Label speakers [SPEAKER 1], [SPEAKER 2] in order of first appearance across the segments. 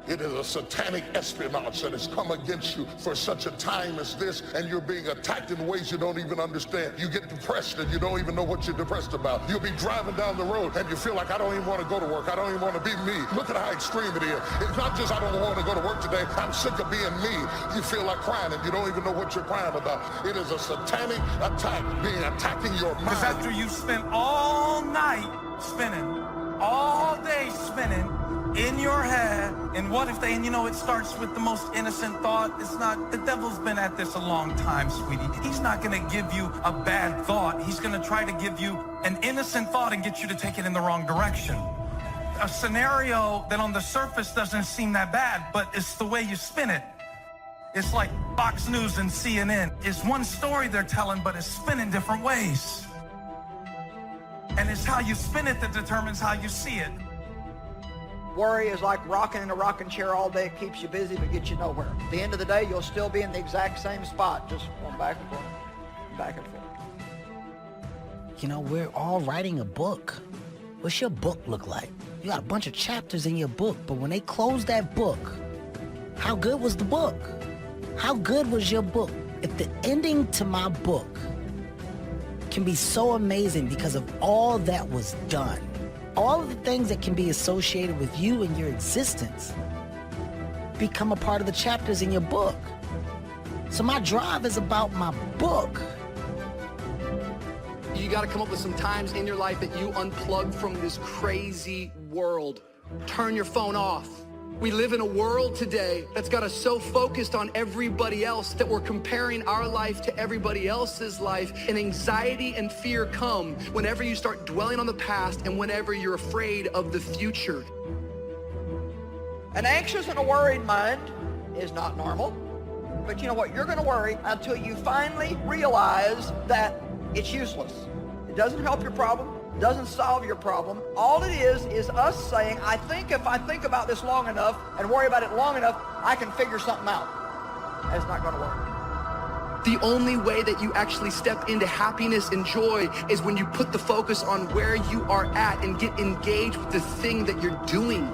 [SPEAKER 1] It is a satanic espionage that has come against you for such a time as this, and you're being attacked in ways you don't even understand. You get depressed and you don't even know what you're depressed about. You'll be driving down the road and you feel like, I don't even want to go to work. I don't even want to be me. Look at how extreme it is. It's not just I don't want to go to work today. I'm sick of being me. You feel like crying and you don't even know what you're crying about. It is a satanic attack attacking your mind.
[SPEAKER 2] Because after you spent all night spinning, all day spinning, in your head, and what if they, and you know, it starts with the most innocent thought. It's not, the devil's been at this a long time, sweetie. He's not gonna give you a bad thought. He's gonna try to give you an innocent thought and get you to take it in the wrong direction. A scenario that on the surface doesn't seem that bad, but it's the way you spin it. It's like Fox News and CNN. It's one story they're telling, but it's spin in different ways. And it's how you spin it that determines how you see it.
[SPEAKER 3] Worry is like rocking in a rocking chair all day. It keeps you busy but gets you nowhere. At the end of the day, you'll still be in the exact same spot, just going back and forth, back and forth.
[SPEAKER 4] You know, we're all writing a book. What's your book look like? You got a bunch of chapters in your book, but when they close that book, how good was the book? How good was your book? If the ending to my book can be so amazing because of all that was done, all of the things that can be associated with you and your existence become a part of the chapters in your book. So my drive is about my book.
[SPEAKER 5] You got to come up with some times in your life that you unplug from this crazy world. Turn your phone off. We live in a world today that's got us so focused on everybody else that we're comparing our life to everybody else's life, and anxiety and fear come whenever you start dwelling on the past and whenever you're afraid of the future.
[SPEAKER 3] An anxious and a worried mind is not normal. But you know what? You're going to worry until you finally realize that it's useless. It doesn't help your problem. Doesn't solve your problem. All it is us saying, I think if I think about this long enough and worry about it long enough, I can figure something out. That's not going to work.
[SPEAKER 5] The only way that you actually step into happiness and joy is when you put the focus on where you are at and get engaged with the thing that you're doing.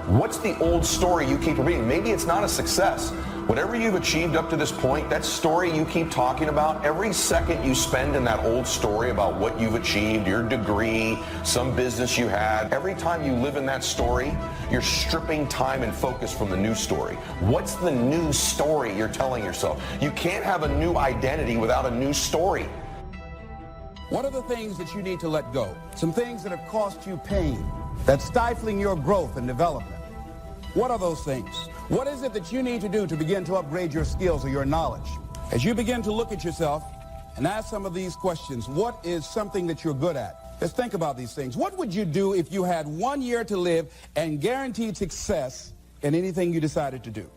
[SPEAKER 6] What's the old story you keep repeating? Maybe it's not a success. Whatever you've achieved up to this point, that story you keep talking about, every second you spend in that old story about what you've achieved, your degree, some business you had, every time you live in that story, you're stripping time and focus from the new story. What's the new story you're telling yourself? You can't have a new identity without a new story.
[SPEAKER 7] What are the things that you need to let go? Some things that have cost you pain, that's stifling your growth and development. What are those things? What is it that you need to do to begin to upgrade your skills or your knowledge? As you begin to look at yourself and ask some of these questions, what is something that you're good at? Let's think about these things. What would you do if you had 1 year to live and guaranteed success in anything you decided to do?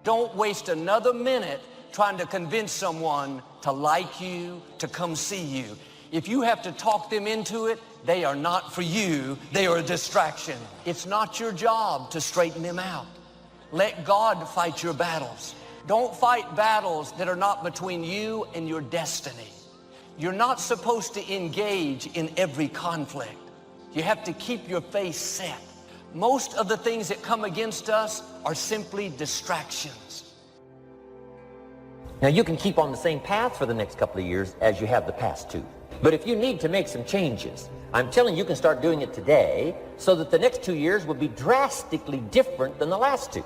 [SPEAKER 8] Don't waste another minute trying to convince someone to like you, to come see you. If you have to talk them into it, they are not for you. They are a distraction. It's not your job to straighten them out. Let God fight your battles. Don't fight battles that are not between you and your destiny. You're not supposed to engage in every conflict. You have to keep your face set. Most of the things that come against us are simply distractions.
[SPEAKER 9] Now you can keep on the same path for the next couple of years as you have the past two. But if you need to make some changes, I'm telling you, you can start doing it today so that the next 2 years will be drastically different than the last two.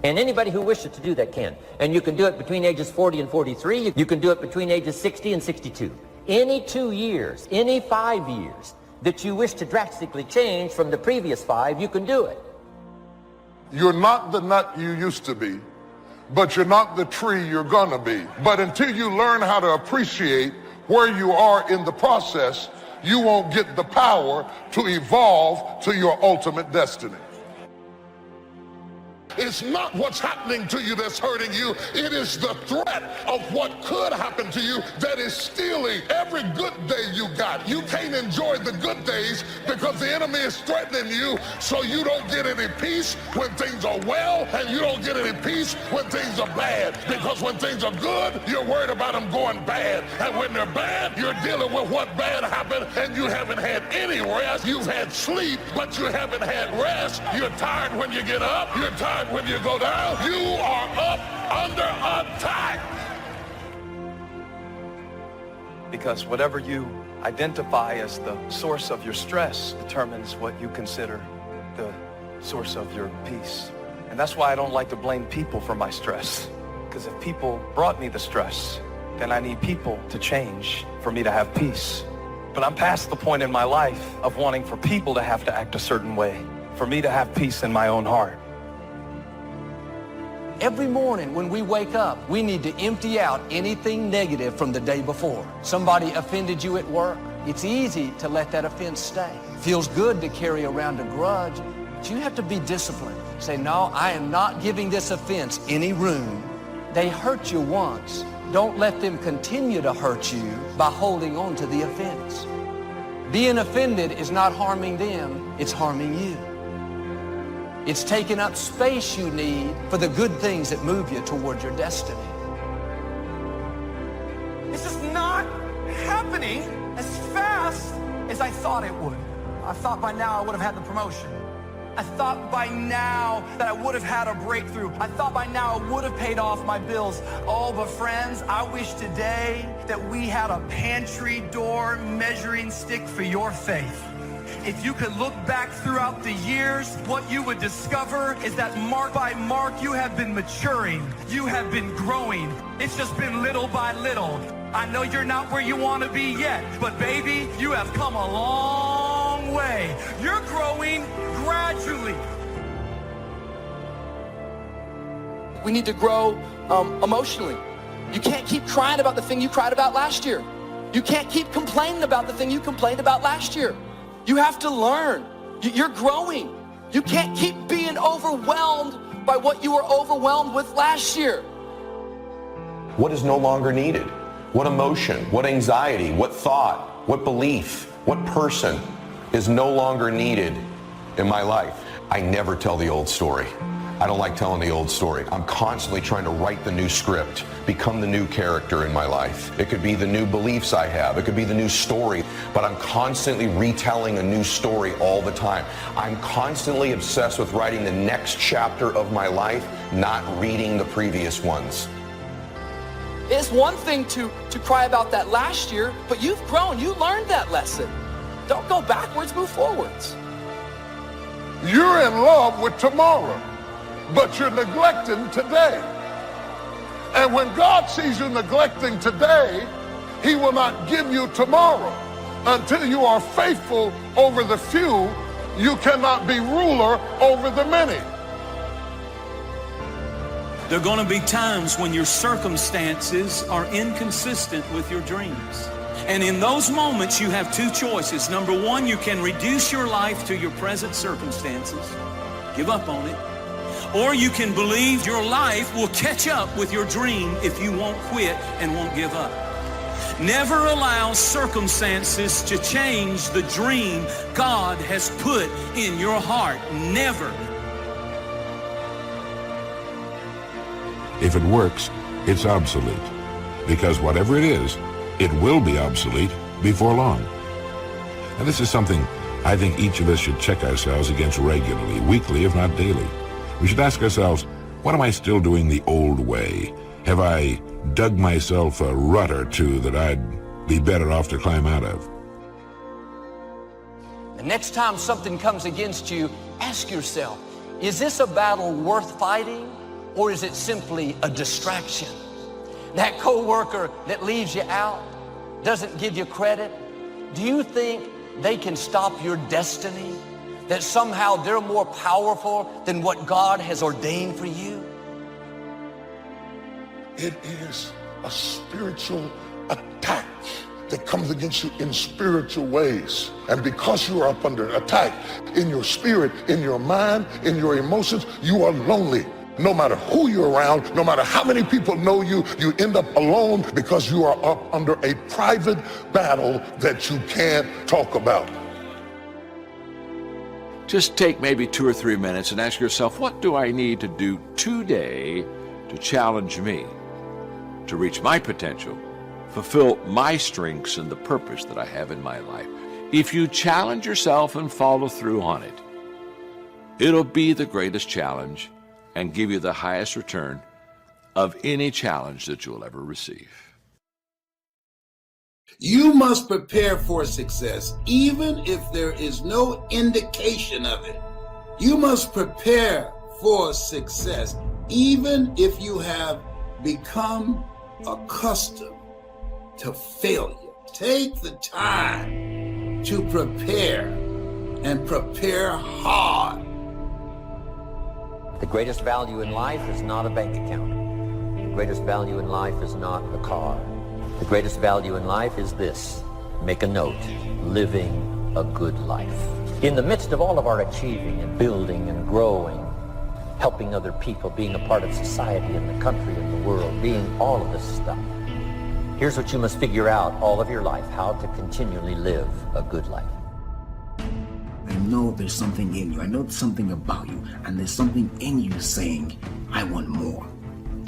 [SPEAKER 9] And anybody who wishes to do that can. And you can do it between ages 40 and 43. You can do it between ages 60 and 62. Any 2 years, any 5 years that you wish to drastically change from the previous 5, you can do it.
[SPEAKER 1] You're not the nut you used to be, but you're not the tree you're gonna be. But until you learn how to appreciate where you are in the process, you won't get the power to evolve to your ultimate destiny. It's not what's happening to you that's hurting you. It is the threat of what could happen to you that is stealing every good day you got. You can't enjoy the good days because the enemy is threatening you, so you don't get any peace when things are well, and you don't get any peace when things are bad. Because when things are good, you're worried about them going bad. And when they're bad, you're dealing with what bad happened, and you haven't had any any rest. You've had sleep, but you haven't had rest. You're tired when you get up. You're tired when you go down. You are up under attack.
[SPEAKER 10] Because whatever you identify as the source of your stress determines what you consider the source of your peace. And that's why I don't like to blame people for my stress. Because if people brought me the stress, then I need people to change for me to have peace. But I'm past the point in my life of wanting for people to have to act a certain way, for me to have peace in my own heart.
[SPEAKER 8] Every morning when we wake up, we need to empty out anything negative from the day before. Somebody offended you at work. It's easy to let that offense stay. Feels good to carry around a grudge, but you have to be disciplined. Say, no, I am not giving this offense any room. They hurt you once. Don't let them continue to hurt you by holding on to the offense. Being offended is not harming them, it's harming you. It's taking up space you need for the good things that move you toward your destiny.
[SPEAKER 2] This is not happening as fast as I thought it would. I thought by now I would have had the promotion. I thought by now that I would have had a breakthrough. I thought by now I would have paid off my bills. Oh, but friends, I wish today that we had a pantry door measuring stick for your faith. If you could look back throughout the years, what you would discover is that mark by mark, you have been maturing. You have been growing. It's just been little by little. I know you're not where you want to be yet, but baby, you have come a long way. You're growing gradually.
[SPEAKER 5] We need to grow emotionally. You can't keep crying about the thing you cried about last year. You can't keep complaining about the thing you complained about last year. You have to learn. You're growing. You can't keep being overwhelmed by what you were overwhelmed with last year.
[SPEAKER 6] What is no longer needed? What emotion, what anxiety, what thought, what belief, what person is no longer needed in my life? I never tell the old story. I don't like telling the old story. I'm constantly trying to write the new script, become the new character in my life. It could be the new beliefs I have. It could be the new story, but I'm constantly retelling a new story all the time. I'm constantly obsessed with writing the next chapter of my life, not reading the previous ones.
[SPEAKER 5] It's one thing to cry about that last year, but you've grown. You learned that lesson. Don't go backwards, move forwards.
[SPEAKER 1] You're in love with tomorrow, but you're neglecting today. And when God sees you neglecting today, he will not give you tomorrow. Until you are faithful over the few, you cannot be ruler over the many.
[SPEAKER 11] There are going to be times when your circumstances are inconsistent with your dreams. And in those moments, you have two choices. Number one, you can reduce your life to your present circumstances, give up on it. Or you can believe your life will catch up with your dream if you won't quit and won't give up. Never allow circumstances to change the dream God has put in your heart. Never.
[SPEAKER 12] If it works, it's obsolete. Because whatever it is, it will be obsolete before long. And this is something I think each of us should check ourselves against regularly, weekly, if not daily. We should ask ourselves, what am I still doing the old way? Have I dug myself a rut or two that I'd be better off to climb out of?
[SPEAKER 8] The next time something comes against you, ask yourself, is this a battle worth fighting, or is it simply a distraction? That coworker that leaves you out, doesn't give you credit, do you think they can stop your destiny? That somehow they're more powerful than what God has ordained for you?
[SPEAKER 1] It is a spiritual attack that comes against you in spiritual ways. And because you are up under attack in your spirit, in your mind, in your emotions, you are lonely. No matter who you're around, no matter how many people know you, you end up alone because you are up under a private battle that you can't talk about.
[SPEAKER 13] Just take maybe 2 or 3 minutes and ask yourself, what do I need to do today to challenge me, to reach my potential, fulfill my strengths and the purpose that I have in my life? if you challenge yourself and follow through on it, it'll be the greatest challenge and give you the highest return of any challenge that you'll ever receive.
[SPEAKER 7] You must prepare for success, even if there is no indication of it. You must prepare for success, even if you have become accustomed to failure. Take the time to prepare, and prepare hard.
[SPEAKER 9] The greatest value in life is not a bank account. The greatest value in life is not a car. The greatest value in life is this. Make a note. Living a good life. In the midst of all of our achieving and building and growing, helping other people, being a part of society and the country and the world, being all of this stuff, here's what you must figure out all of your life, how to continually live a good life.
[SPEAKER 14] I know there's something in you. I know there's something about you. And there's something in you saying, I want more.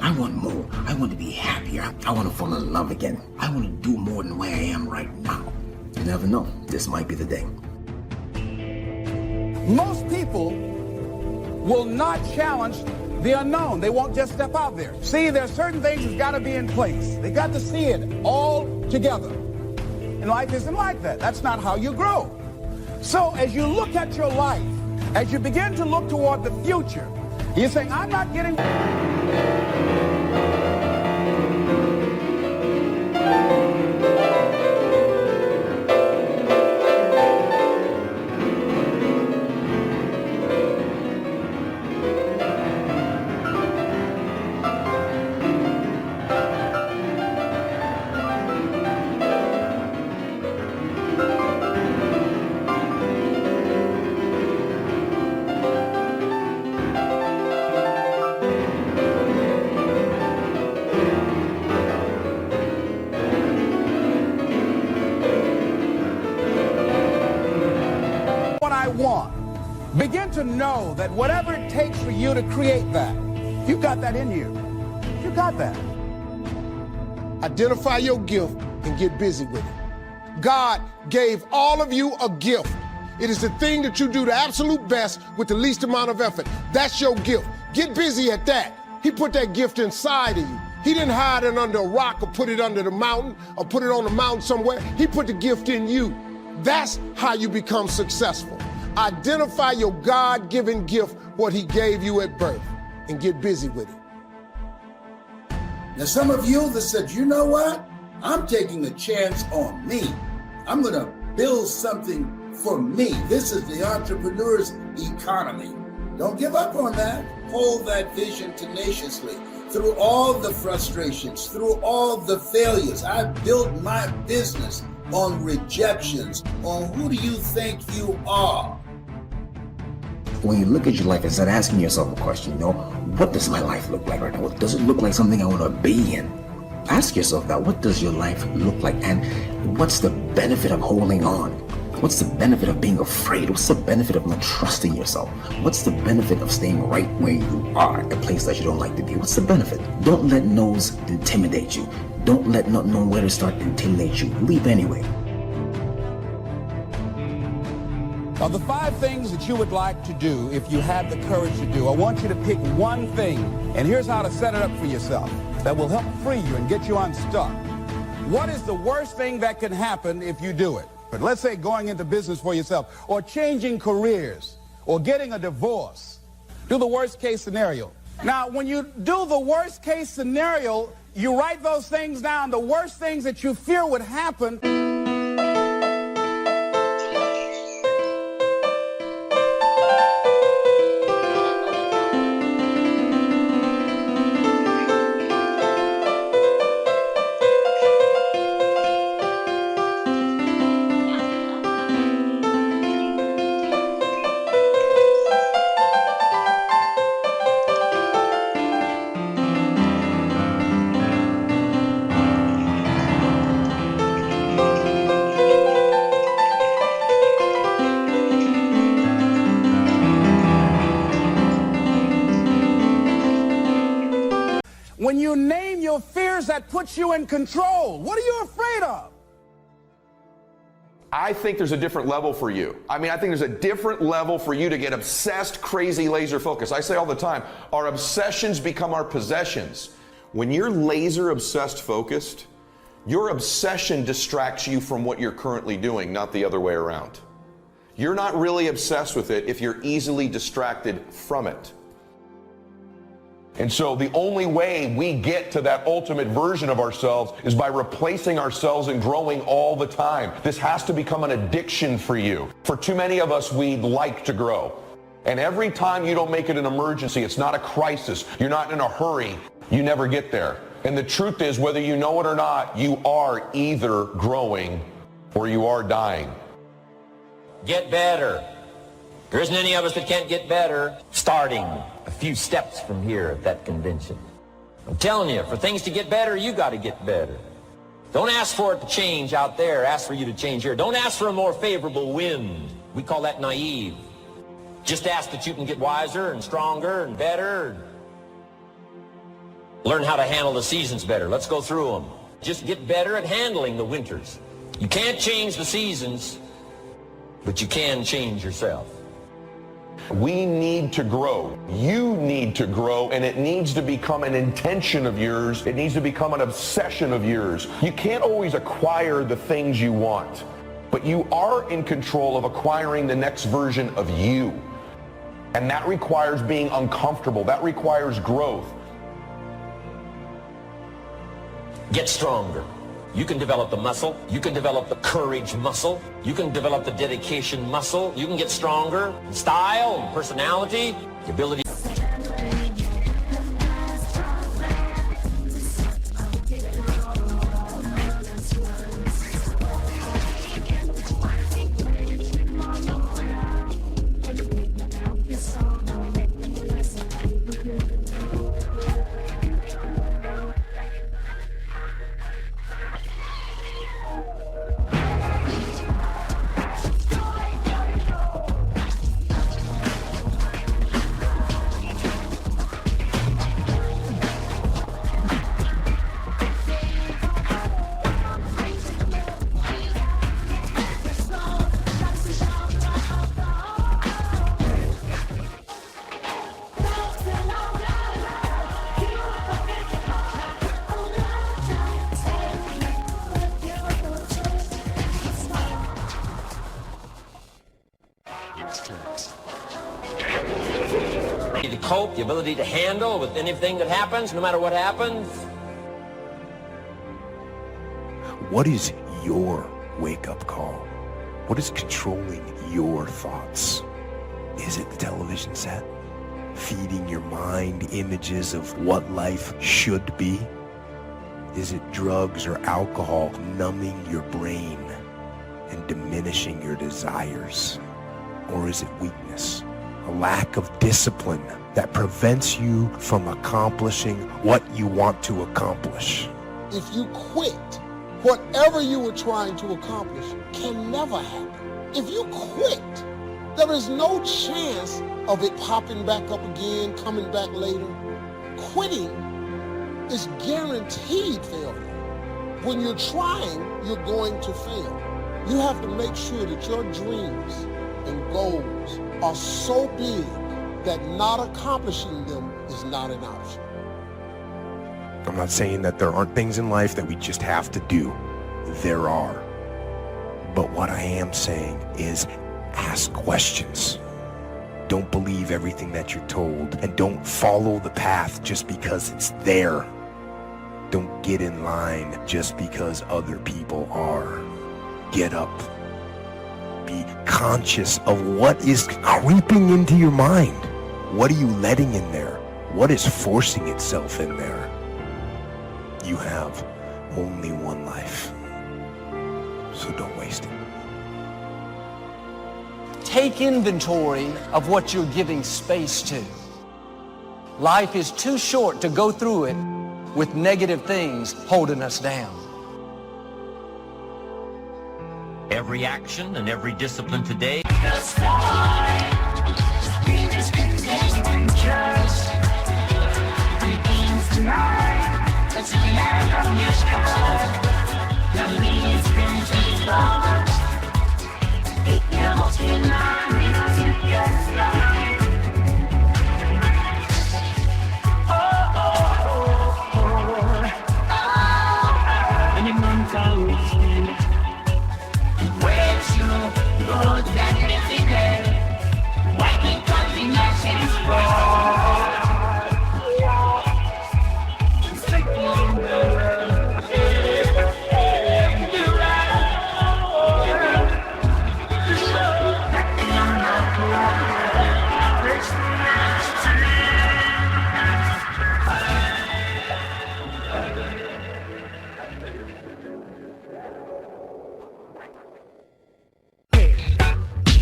[SPEAKER 14] I want more. I want to be happier. I want to fall in love again. I want to do more than where I am right now. You never know. This might be the day.
[SPEAKER 7] Most people will not challenge the unknown. They won't just step out there. See, there's certain things that's got to be in place. They got to see it all together. And life isn't like that. That's not how you grow. So as you look at your life, as you begin to look toward the future, you're saying, I'm not getting... Begin to know that whatever it takes for you to create that, you got that in you. You got that.
[SPEAKER 15] Identify your gift and get busy with it. God gave all of you a gift. It is the thing that you do the absolute best with the least amount of effort. That's your gift. Get busy at that. He put that gift inside of you. He didn't hide it under a rock or put it under the mountain or put it on the mountain somewhere. He put the gift in you. That's how you become successful. Identify your God-given gift, what he gave you at birth, and get busy with it.
[SPEAKER 7] Now, some of you that said, you know what? I'm taking a chance on me. I'm going to build something for me. This is the entrepreneur's economy. Don't give up on that. Hold that vision tenaciously. Through all the frustrations, through all the failures, I've built my business on rejections, on who do you think you are?
[SPEAKER 14] When you look at your life and start asking yourself a question, what does my life look like right now? What does it look like something I want to be in? Ask yourself that. What does your life look like? And what's the benefit of holding on? What's the benefit of being afraid? What's the benefit of not trusting yourself? What's the benefit of staying right where you are, a place that you don't like to be? What's the benefit? Don't let no's intimidate you. Don't let not knowing where to start intimidate you. Leave anyway.
[SPEAKER 7] Of the 5 things that you would like to do if you had the courage to do, I want you to pick one thing, and here's how to set it up for yourself that will help free you and get you unstuck. What is the worst thing that can happen if you do it? But let's say going into business for yourself, or changing careers, or getting a divorce. Do the worst case scenario. Now, when you do the worst case scenario, you write those things down, the worst things that you fear would happen. When you name your fears, that puts you in control. What are you afraid of?
[SPEAKER 6] I think there's a different level for you. I think there's a different level for you to get obsessed, crazy, laser focused. I say all the time, our obsessions become our possessions. When you're laser obsessed focused, your obsession distracts you from what you're currently doing, not the other way around. You're not really obsessed with it if you're easily distracted from it. And so the only way we get to that ultimate version of ourselves is by replacing ourselves and growing all the time. This has to become an addiction for you. For too many of us, we like to grow. And every time you don't make it an emergency, it's not a crisis, you're not in a hurry, you never get there. And the truth is, whether you know it or not, you are either growing or you are dying.
[SPEAKER 9] Get better. There isn't any of us that can't get better. Starting a few steps from here at that convention. I'm telling you, for things to get better, you got to get better. Don't ask for it to change out there. Ask for you to change here. Don't ask for a more favorable wind. We call that naive. Just ask that you can get wiser and stronger and better. Learn how to handle the seasons better. Let's go through them. Just get better at handling the winters. You can't change the seasons, but you can change yourself.
[SPEAKER 6] We need to grow. You need to grow, and it needs to become an intention of yours. It needs to become an obsession of yours. You can't always acquire the things you want, but you are in control of acquiring the next version of you. And that requires being uncomfortable. That requires growth.
[SPEAKER 9] Get stronger. You can develop the muscle. You can develop the courage muscle. You can develop the dedication muscle. You can get stronger in style and personality, the ability. To cope, the ability to handle with anything that happens, no matter what happens.
[SPEAKER 16] What is your wake-up call? What is controlling your thoughts? Is it the television set? Feeding your mind images of what life should be? Is it drugs or alcohol numbing your brain and diminishing your desires? Or is it weakness? A lack of discipline that prevents you from accomplishing what you want to accomplish.
[SPEAKER 15] If you quit, whatever you were trying to accomplish can never happen. If you quit, there is no chance of it popping back up again, coming back later. Quitting is guaranteed failure. When you're trying, you're going to fail. You have to make sure that your dreams and goals are so big that not accomplishing them is not an option.
[SPEAKER 16] I'm not saying that there aren't things in life that we just have to do. There are. But what I am saying is ask questions. Don't believe everything that you're told, and don't follow the path just because it's there. Don't get in line just because other people are. Get up. Be conscious of what is creeping into your mind. What are you letting in there? What is forcing itself in there? You have only one life, so don't waste it.
[SPEAKER 8] Take inventory of what you're giving space to. Life is too short to go through it with negative things holding us down.
[SPEAKER 9] Every action and every discipline today.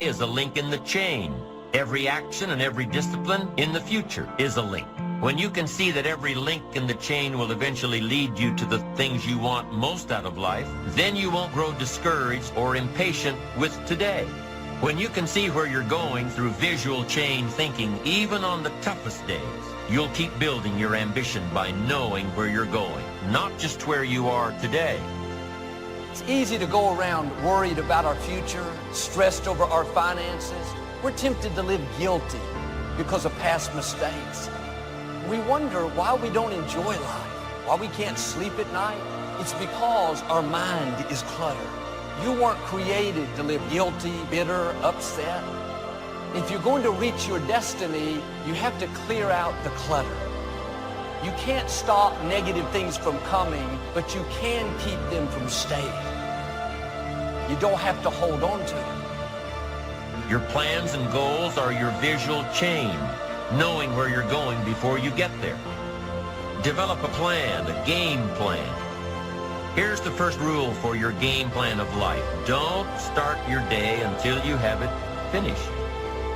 [SPEAKER 9] is a link in the chain. Every action and every discipline in the future is a link. When you can see that every link in the chain will eventually lead you to the things you want most out of life, then you won't grow discouraged or impatient with today. When you can see where you're going through visual chain thinking, even on the toughest days, you'll keep building your ambition by knowing where you're going, not just where you are today.
[SPEAKER 8] It's easy to go around worried about our future, stressed over our finances. We're tempted to live guilty because of past mistakes. We wonder why we don't enjoy life, why we can't sleep at night. It's because our mind is cluttered. You weren't created to live guilty, bitter, upset. If you're going to reach your destiny, you have to clear out the clutter. You can't stop negative things from coming, but you can keep them from staying. You don't have to hold on to them.
[SPEAKER 9] Your plans and goals are your visual chain, knowing where you're going before you get there. Develop a plan, a game plan. Here's the first rule for your game plan of life. Don't start your day until you have it finished.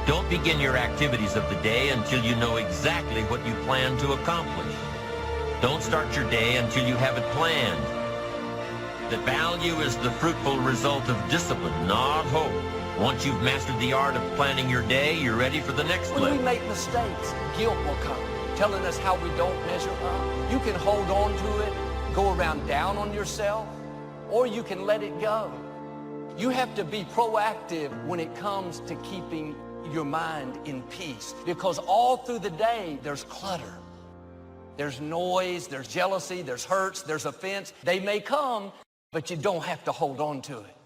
[SPEAKER 9] Don't begin your activities of the day until you know exactly what you plan to accomplish. Don't start your day until you have it planned. The value is the fruitful result of discipline, not hope. Once you've mastered the art of planning your day, you're ready for the next
[SPEAKER 8] When
[SPEAKER 9] level.
[SPEAKER 8] we make mistakes, guilt will come, telling us how we don't measure up. You can hold on to it, go around down on yourself, or you can let it go. You have to be proactive when it comes to keeping your mind in peace, because all through the day, there's clutter. There's noise, there's jealousy, there's hurts, there's offense. They may come, but you don't have to hold on to it.